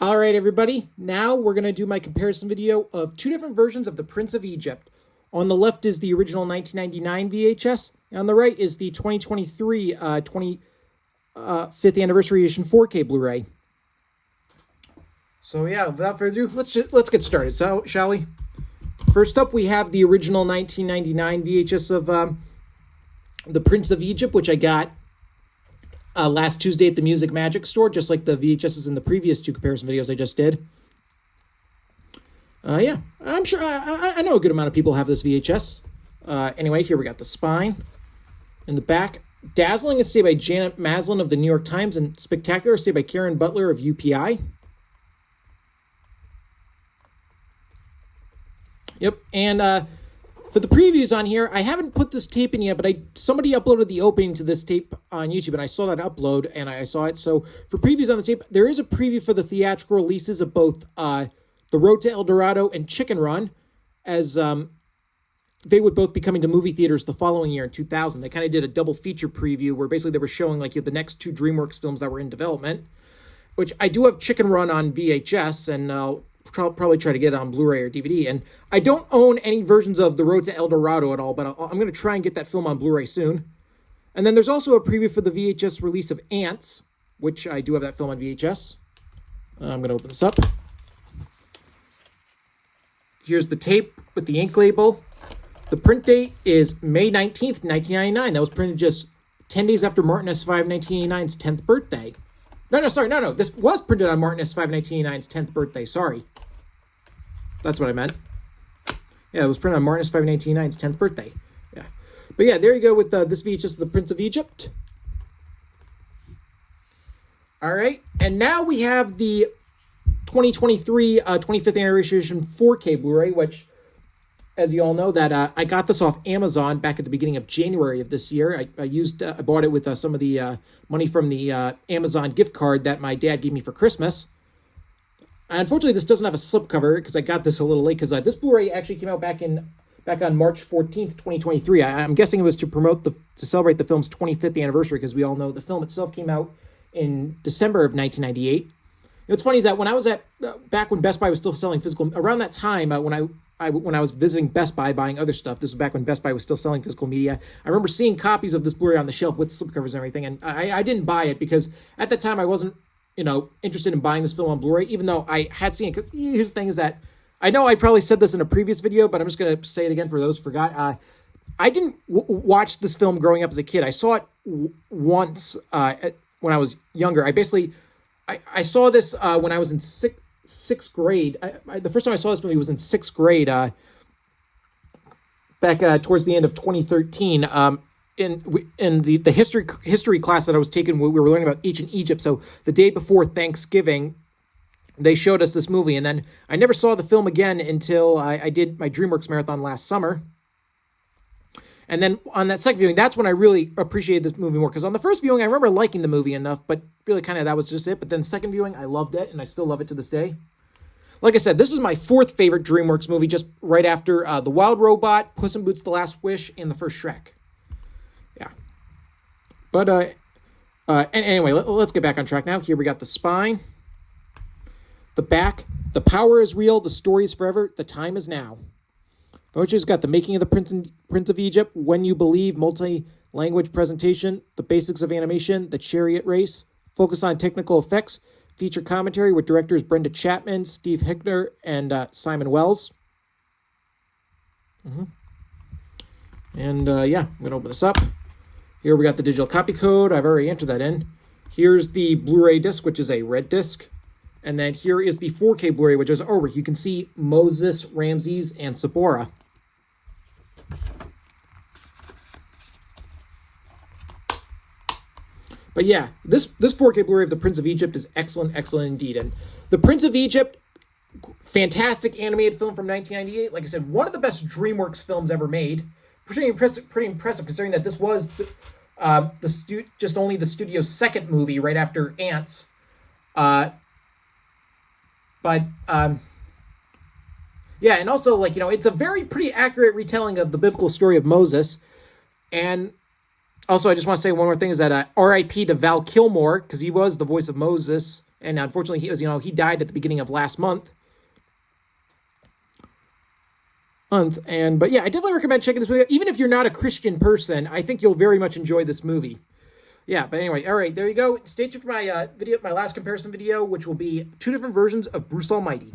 All right, everybody. Now we're going to do my comparison video of two different versions of The Prince of Egypt. On the left is the original 1999 VHS, and on the right is the 2023 25th Anniversary Edition 4K Blu-ray. So yeah, without further ado, let's get started. So, shall we? First up, we have the original 1999 VHS of The Prince of Egypt, which I got last Tuesday at the Music Magic store, just like the VHSs in the previous two comparison videos I just did. Yeah, I'm sure I know a good amount of people have this VHS. Anyway, here we got the spine. In the back, Dazzling is saved by Janet Maslin of the New York Times, and Spectacular is saved by Karen Butler of UPI. Yep, and for the previews on here, I haven't put this tape in yet, but somebody uploaded the opening to this tape on YouTube, and I saw that upload, and I saw it. So for previews on the tape, there is a preview for the theatrical releases of both The Road to El Dorado and Chicken Run, as they would both be coming to movie theaters the following year in 2000. They kind of did a double feature preview where basically they were showing like the next two DreamWorks films that were in development, which I do have Chicken Run on VHS, and I'll probably try to get it on Blu-ray or DVD. And I don't own any versions of The Road to El Dorado at all, but I'm going to try and get that film on Blu-ray soon. And then there's also a preview for the VHS release of Ants, which I do have that film on VHS. I'm going to open this up. Here's the tape with the ink label. The print date is May 19th, 1999. That was printed just 10 days after Martin S5 1989's 10th birthday. No. This was printed on Martin S5 1989's 10th birthday. Sorry. That's what I meant. Yeah, it was printed on Martin S5 1989's 10th birthday. Yeah. But yeah, there you go with this VHS of The Prince of Egypt. All right. And now we have the 2023 25th Anniversary Edition 4K Blu-ray, which, as you all know, that I got this off Amazon back at the beginning of January of this year. I bought it with some of the money from the Amazon gift card that my dad gave me for Christmas. Unfortunately, this doesn't have a slipcover because I got this a little late, because this Blu-ray actually came out back on March 14th, 2023. I'm guessing it was to celebrate the film's 25th anniversary, because we all know the film itself came out in December of 1998. What's funny is that when I was back when Best Buy was still selling physical, around that time when I was visiting Best Buy buying other stuff, this was back when Best Buy was still selling physical media, I remember seeing copies of this Blu-ray on the shelf with slipcovers and everything, and I didn't buy it because at that time I wasn't, interested in buying this film on Blu-ray, even though I had seen it. Because here's the thing is that, I know I probably said this in a previous video, but I'm just going to say it again for those who forgot. I didn't watch this film growing up as a kid. I saw it once when I was younger. I saw this when I was in sixth grade. The first time I saw this movie was in sixth grade, back towards the end of 2013. In the history class that I was taking, we were learning about ancient Egypt. So the day before Thanksgiving, they showed us this movie, and then I never saw the film again until I did my DreamWorks marathon last summer. And then on that second viewing, that's when I really appreciated this movie more, because on the first viewing, I remember liking the movie enough, but really kind of that was just it. But then second viewing, I loved it, and I still love it to this day. Like I said, this is my fourth favorite DreamWorks movie, just right after The Wild Robot, Puss in Boots: The Last Wish, and the first Shrek. Yeah. But anyway, let's get back on track now. Here we got the spine, the back. The power is real. The story is forever. The time is now. Mochi's got the making of the Prince of Egypt, When You Believe, multi-language presentation, the basics of animation, the chariot race, focus on technical effects, feature commentary with directors Brenda Chapman, Steve Hickner, and Simon Wells. And yeah, I'm going to open this up. Here we got the digital copy code. I've already entered that in. Here's the Blu-ray disc, which is a red disc. And then here is the 4K Blu-ray, which is over. You can see Moses, Ramses, and Sephora. But yeah, this 4K Blu-ray of The Prince of Egypt is excellent indeed. And The Prince of Egypt, fantastic animated film from 1998. Like I said, one of the best DreamWorks films ever made. Pretty impressive considering that this was just only the studio's second movie right after Ants. But yeah, and also, it's a pretty accurate retelling of the biblical story of Moses. And Also, I just want to say one more thing is that R.I.P. to Val Kilmer, because he was the voice of Moses, and unfortunately he died at the beginning of last month. But yeah, I definitely recommend checking this movie out. Even if you're not a Christian person, I think you'll very much enjoy this movie. Yeah, but anyway, all right, there you go. Stay tuned for my my last comparison video, which will be 2 different versions of Bruce Almighty.